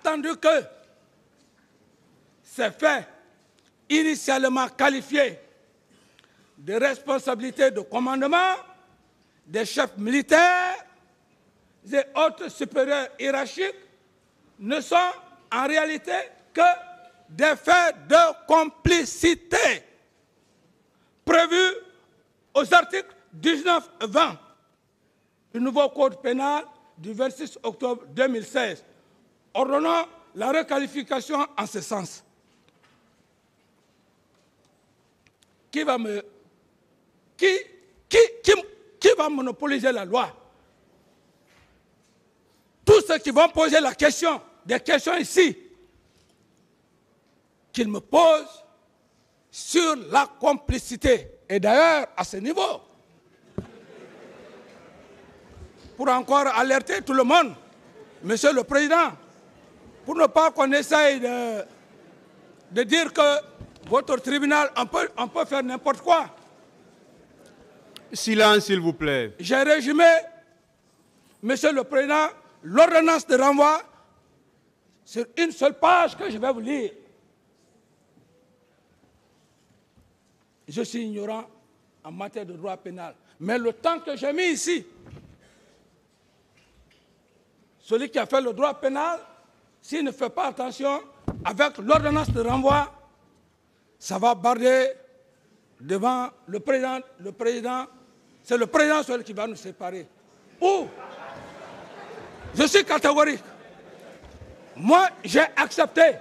entendu que ces faits, initialement qualifiés de responsabilité de commandement des chefs militaires et autres supérieurs hiérarchiques, ne sont en réalité que des faits de complicité prévus aux articles 19-20 du nouveau code pénal du 26 octobre 2016, ordonnant la requalification en ce sens. Qui va monopoliser la loi? Tous ceux qui vont poser des questions ici, qu'ils me posent sur la complicité. Et d'ailleurs, à ce niveau, pour encore alerter tout le monde, Monsieur le Président, pour ne pas qu'on essaye de dire que votre tribunal, on peut faire n'importe quoi. Silence, s'il vous plaît. J'ai résumé, Monsieur le Président, l'ordonnance de renvoi sur une seule page que je vais vous lire. Je suis ignorant en matière de droit pénal. Mais le temps que j'ai mis ici, celui qui a fait le droit pénal, s'il ne fait pas attention, avec l'ordonnance de renvoi, ça va barder devant le président. C'est le président seul qui va nous séparer. Ou, je suis catégorique. Moi, j'ai accepté.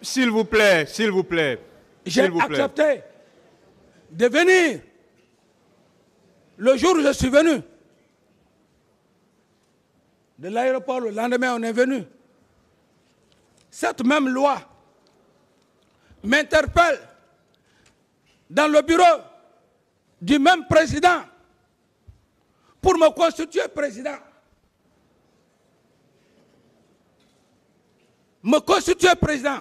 S'il vous plaît, s'il vous plaît. J'ai accepté de venir le jour où je suis venu. De l'aéroport, le lendemain, on est venu. Cette même loi m'interpelle dans le bureau du même président pour me constituer président. Me constituer président.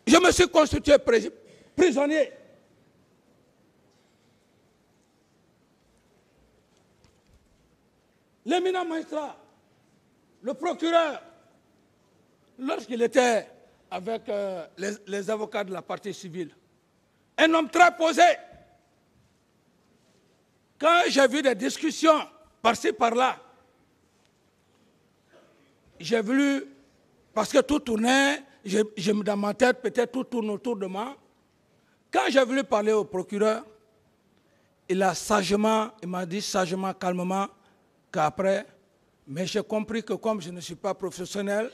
Je me suis constitué prisonnier. L'éminent magistrat, le procureur, lorsqu'il était avec les avocats de la partie civile, un homme très posé. Quand j'ai vu des discussions par-ci, par-là, j'ai voulu, parce que tout tournait, dans ma tête, peut-être tout tourne autour de moi. Quand j'ai voulu parler au procureur, il m'a dit sagement, calmement, qu'après, mais j'ai compris que comme je ne suis pas professionnel,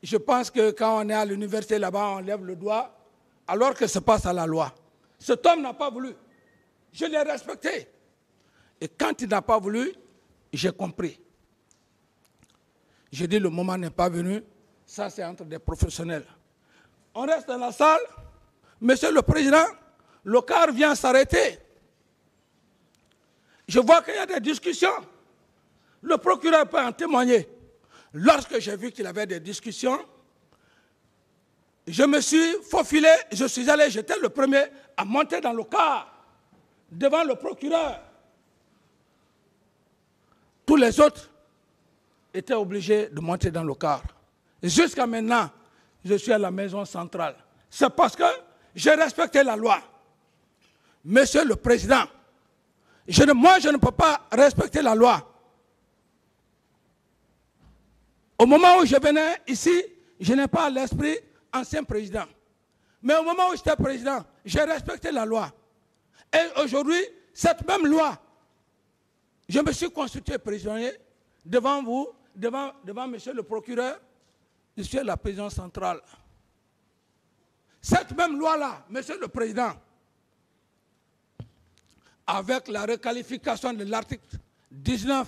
je pense que quand on est à l'université là-bas, on lève le doigt, alors que ça passe à la loi. Cet homme n'a pas voulu. Je l'ai respecté. Et quand il n'a pas voulu, j'ai compris. J'ai dit, le moment n'est pas venu, ça c'est entre des professionnels. On reste dans la salle, Monsieur le Président, le car vient s'arrêter. Je vois qu'il y a des discussions. Le procureur peut en témoigner. Lorsque j'ai vu qu'il y avait des discussions, je me suis faufilé, je suis allé, j'étais le premier à monter dans le car devant le procureur. Tous les autres étaient obligés de monter dans le car. Jusqu'à maintenant, je suis à la maison centrale. C'est parce que j'ai respecté la loi. Monsieur le Président, moi je ne peux pas respecter la loi. Au moment où je venais ici, je n'ai pas à l'esprit ancien président. Mais au moment où j'étais président, j'ai respecté la loi. Et aujourd'hui, cette même loi, je me suis constitué prisonnier devant vous, devant monsieur le procureur, je suis à la prison centrale. Cette même loi-là, monsieur le président, avec la requalification de l'article 19-20,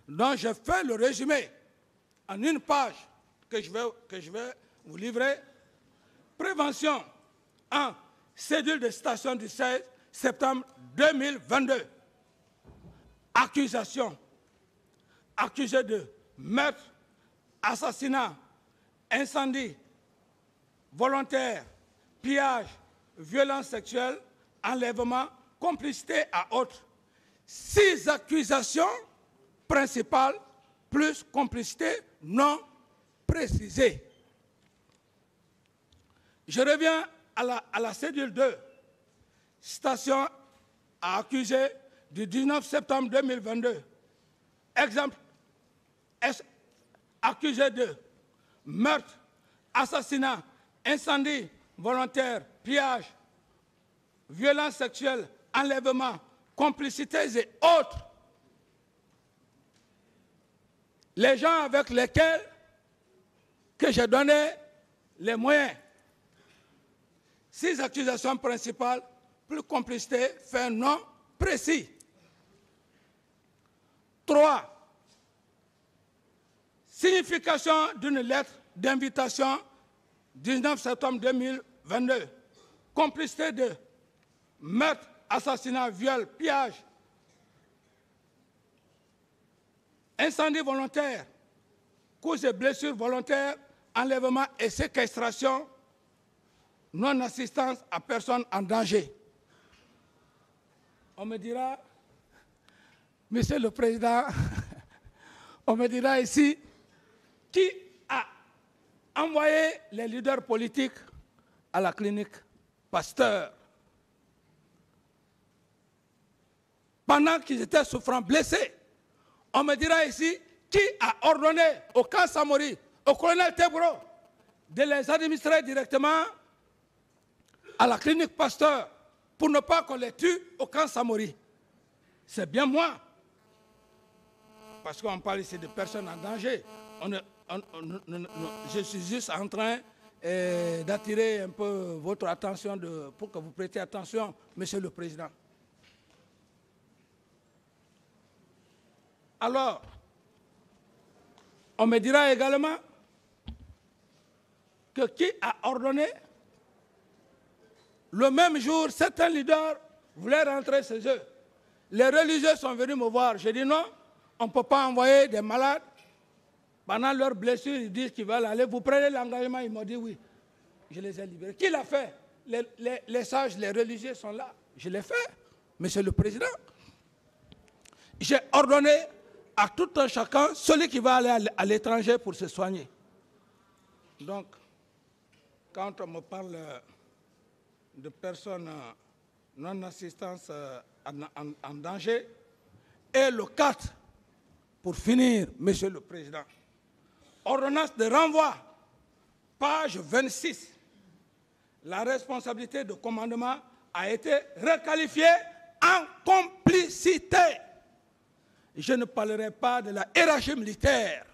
dont je fais le résumé en une page que je vais vous livrer. Prévention en cédule de station du 16 septembre 2022. Accusation. Accusé de meurtre, assassinat, incendie, volontaire, pillage, violence sexuelle, enlèvement, complicité à autres. 6 accusations principales plus complicité non précisée. Je reviens à la cédule 2. Station à accuser du 19 septembre 2022. Exemple, accusé de meurtre, assassinat, incendie volontaire, pillage, violence sexuelle, enlèvement, complicités et autres. Les gens avec lesquels que j'ai donné les moyens. 6 accusations principales, plus complicité, fait non précis. 3. Signification d'une lettre d'invitation 19 septembre 2022. Complicité de meurtre, assassinat, viol, pillage, incendie volontaire, causes et blessures volontaires, enlèvement et séquestration, non-assistance à personne en danger. On me dira, Monsieur le Président, on me dira ici, qui a envoyé les leaders politiques à la clinique Pasteur pendant qu'ils étaient souffrants, blessés? On me dira ici, qui a ordonné au camp Samori, au colonel Tebro, de les administrer directement à la clinique Pasteur pour ne pas qu'on les tue au camp Samori? C'est bien moi. Parce qu'on parle ici de personnes en danger. Je suis juste en train d'attirer un peu votre attention pour que vous prêtiez attention, Monsieur le Président. Alors, on me dira également que qui a ordonné, le même jour, certains leaders voulaient rentrer chez eux. Les religieux sont venus me voir. J'ai dit non, on ne peut pas envoyer des malades. Pendant leurs blessures, ils disent qu'ils veulent aller. Vous prenez l'engagement, ils m'ont dit oui. Je les ai libérés. Qui l'a fait? Les sages, les religieux sont là. Je l'ai fait, Monsieur le Président. J'ai ordonné à tout un chacun, celui qui va aller à l'étranger pour se soigner. Donc, quand on me parle de personnes non-assistance en danger, et le 4, pour finir, Monsieur le Président, ordonnance de renvoi, page 26, la responsabilité de commandement a été requalifiée en complicité. Je ne parlerai pas de la hiérarchie militaire.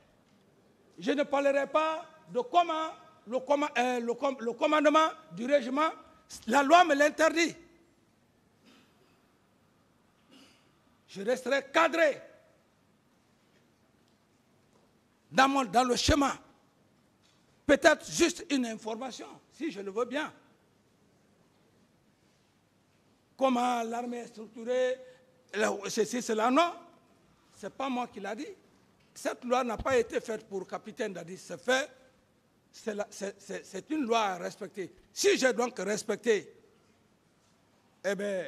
Je ne parlerai pas de comment le commandement du régiment, la loi me l'interdit. Je resterai cadré dans le schéma. Peut-être juste une information, si je le veux bien. Comment l'armée est structurée, ceci, cela, non. Ce n'est pas moi qui l'a dit. Cette loi n'a pas été faite pour capitaine Dadi. C'est une loi à respecter. Si j'ai donc respecté, eh bien,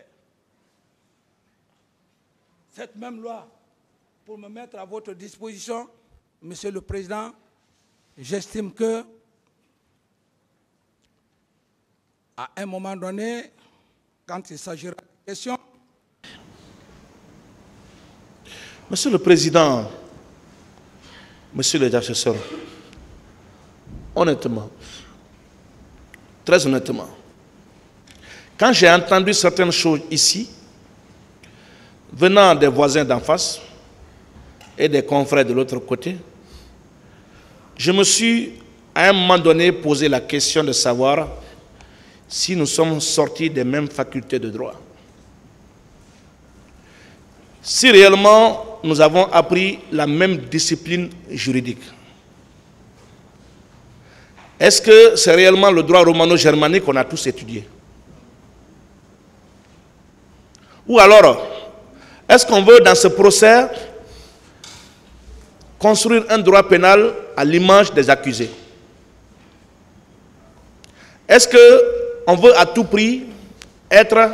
cette même loi, pour me mettre à votre disposition, Monsieur le Président, j'estime que, à un moment donné, quand il s'agira de questions. Monsieur le Président, Monsieur le assesseur, honnêtement, très honnêtement, quand j'ai entendu certaines choses ici, venant des voisins d'en face et des confrères de l'autre côté, je me suis à un moment donné posé la question de savoir si nous sommes sortis des mêmes facultés de droit. Si réellement nous avons appris la même discipline juridique. Est-ce que c'est réellement le droit romano-germanique qu'on a tous étudié? Ou alors, est-ce qu'on veut dans ce procès construire un droit pénal à l'image des accusés? Est-ce qu'on veut à tout prix être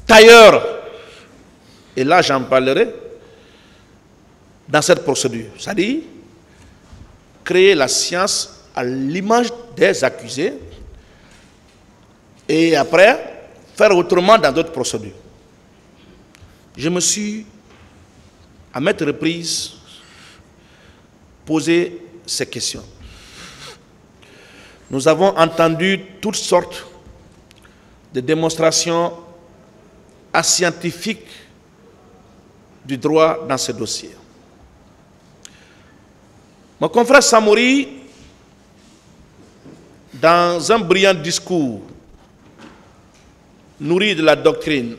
tailleur et là j'en parlerai, dans cette procédure. C'est-à-dire, créer la science à l'image des accusés et après, faire autrement dans d'autres procédures. Je me suis, à maintes reprises, posé ces questions. Nous avons entendu toutes sortes de démonstrations ascientifiques du droit dans ce dossier. Mon confrère Samori, dans un brillant discours nourri de la doctrine,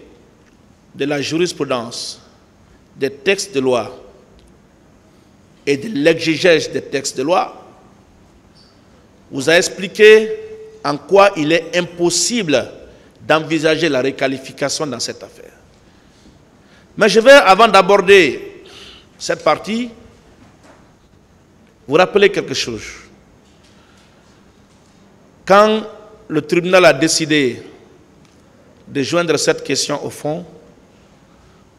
de la jurisprudence, des textes de loi et de l'exégèse des textes de loi, vous a expliqué en quoi il est impossible d'envisager la requalification dans cette affaire. Mais je vais, avant d'aborder cette partie, vous rappeler quelque chose. Quand le tribunal a décidé de joindre cette question au fond,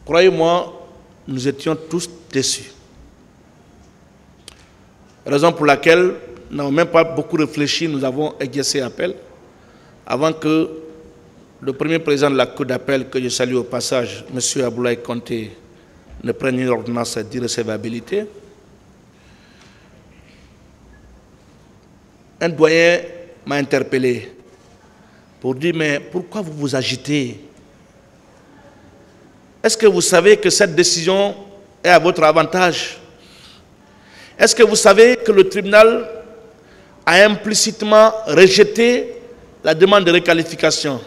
croyez-moi, nous étions tous déçus. Raison pour laquelle, nous n'avons même pas beaucoup réfléchi, nous avons exercé appel avant que le premier président de la Cour d'appel, que je salue au passage, M. Aboulaye Konté, ne prenne une ordonnance d'irrecevabilité. Un doyen m'a interpellé pour dire, mais pourquoi vous vous agitez? Est-ce que vous savez que cette décision est à votre avantage? Est-ce que vous savez que le tribunal a implicitement rejeté la demande de requalification?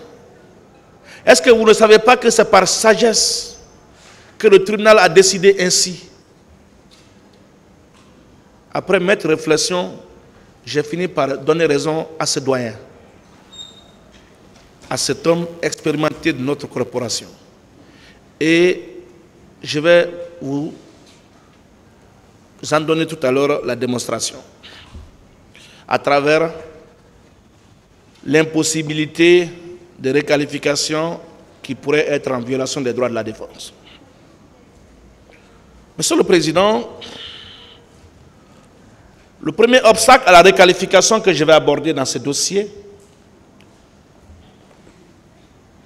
Est-ce que vous ne savez pas que c'est par sagesse que le tribunal a décidé ainsi? Après maintes réflexions, j'ai fini par donner raison à ce doyen, à cet homme expérimenté de notre corporation. Et je vais vous en donner tout à l'heure la démonstration, à travers l'impossibilité de requalification qui pourrait être en violation des droits de la défense. Monsieur le Président, le premier obstacle à la requalification que je vais aborder dans ce dossier,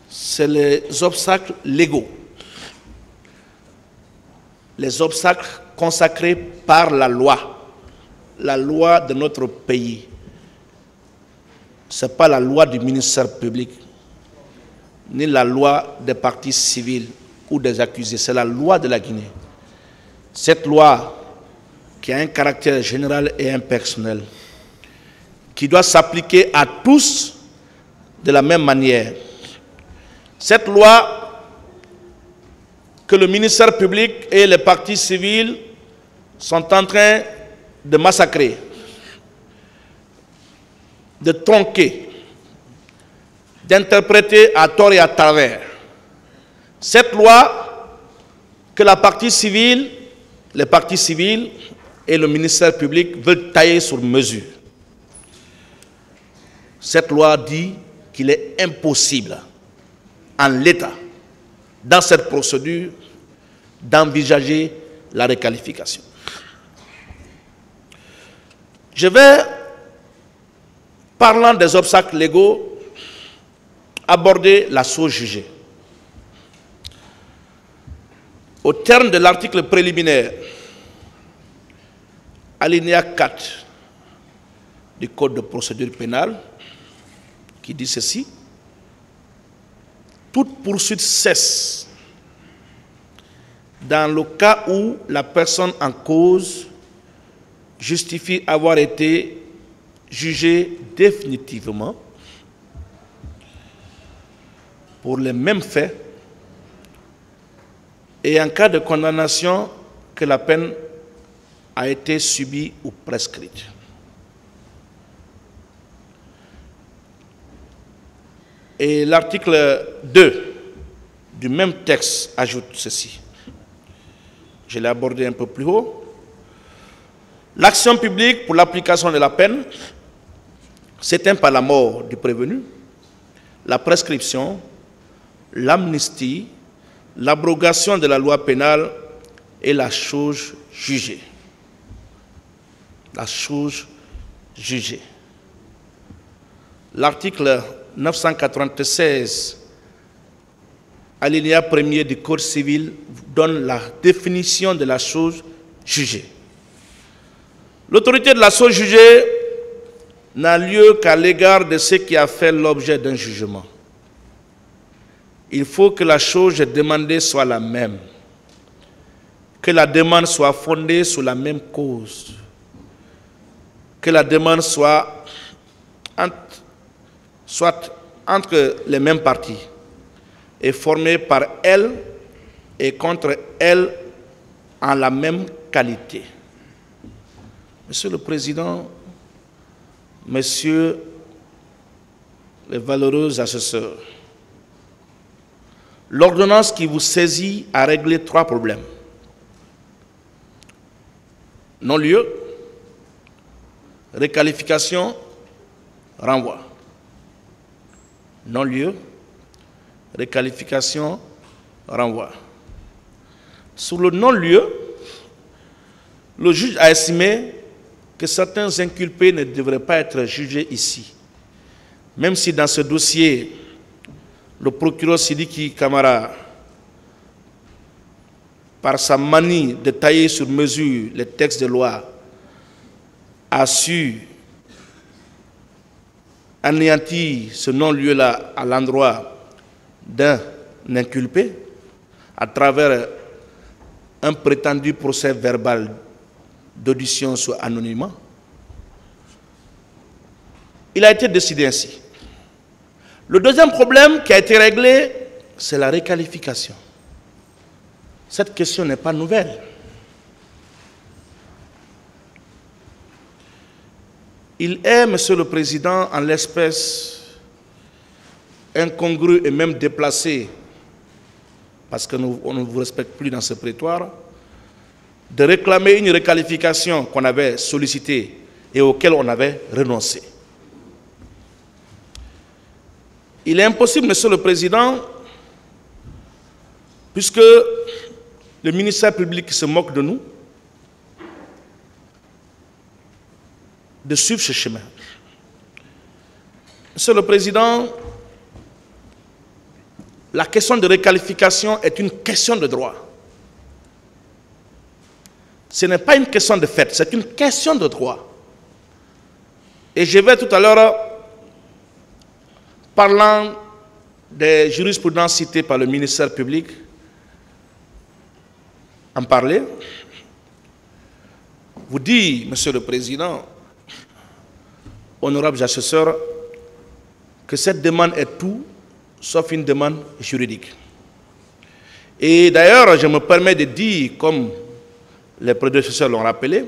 c'est les obstacles légaux. Les obstacles consacrés par la loi de notre pays. Ce n'est pas la loi du ministère public, ni la loi des partis civils ou des accusés, c'est la loi de la Guinée. Cette loi qui a un caractère général et impersonnel, qui doit s'appliquer à tous de la même manière. Cette loi que le ministère public et les partis civils sont en train de massacrer, de tronquer, d'interpréter à tort et à travers. Cette loi que la partie civile, les partis civils et le ministère public veulent tailler sur mesure. Cette loi dit qu'il est impossible, en l'état, dans cette procédure, d'envisager la requalification. Je vais, parlant des obstacles légaux, aborder la chose jugée. Au terme de l'article préliminaire, alinéa 4 du Code de procédure pénale, qui dit ceci: toute poursuite cesse dans le cas où la personne en cause justifie avoir été jugée définitivement pour les mêmes faits et en cas de condamnation que la peine a été subie ou prescrite. Et l'article 2 du même texte ajoute ceci. Je l'ai abordé un peu plus haut. L'action publique pour l'application de la peine s'éteint par la mort du prévenu, la prescription, l'amnistie, l'abrogation de la loi pénale et la chose jugée. La chose jugée. L'article 996, alinéa 1er du Code civil, donne la définition de la chose jugée. L'autorité de la chose jugée n'a lieu qu'à l'égard de ce qui a fait l'objet d'un jugement. Il faut que la chose demandée soit la même, que la demande soit fondée sur la même cause, que la demande soit entre les mêmes parties et formée par elle et contre elle en la même qualité. Monsieur le Président, Messieurs les valeureux assesseurs, l'ordonnance qui vous saisit a réglé 3 problèmes. Non-lieu, requalification, renvoi. Non-lieu, requalification, renvoi. Sur le non-lieu, le juge a estimé que certains inculpés ne devraient pas être jugés ici. Même si dans ce dossier, le procureur Sidiki Camara, par sa manie de tailler sur mesure les textes de loi, a su anéantir ce non-lieu-là à l'endroit d'un inculpé à travers un prétendu procès verbal d'audition sur anonymat. Il a été décidé ainsi. Le deuxième problème qui a été réglé, c'est la requalification. Cette question n'est pas nouvelle. Il est, Monsieur le Président, en l'espèce incongru et même déplacé, parce qu'on ne vous respecte plus dans ce prétoire, de réclamer une requalification qu'on avait sollicitée et auquel on avait renoncé. Il est impossible, Monsieur le Président, puisque le ministère public se moque de nous, de suivre ce chemin. Monsieur le Président, la question de requalification est une question de droit. Ce n'est pas une question de fait, c'est une question de droit. Et je vais tout à l'heure, parlant des jurisprudences citées par le ministère public, en parler, vous dire, Monsieur le Président, honorables assesseurs, que cette demande est tout sauf une demande juridique. Et d'ailleurs, je me permets de dire, comme les prédécesseurs l'ont rappelé,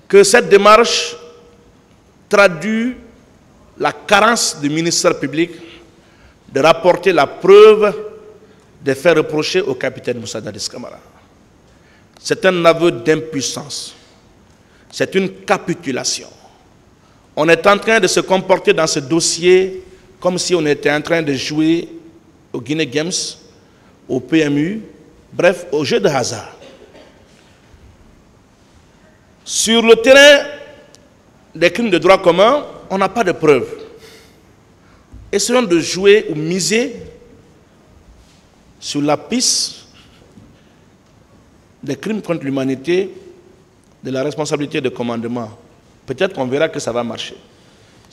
que cette démarche traduit la carence du ministère public de rapporter la preuve des faits reprochés au capitaine Moussa Dadis Camara. C'est un aveu d'impuissance. C'est une capitulation. On est en train de se comporter dans ce dossier comme si on était en train de jouer au Guinée Games, au PMU, bref, au jeu de hasard. Sur le terrain des crimes de droit commun, on n'a pas de preuves. Essayons de jouer ou miser sur la piste des crimes contre l'humanité, de la responsabilité de commandement. Peut-être qu'on verra que ça va marcher.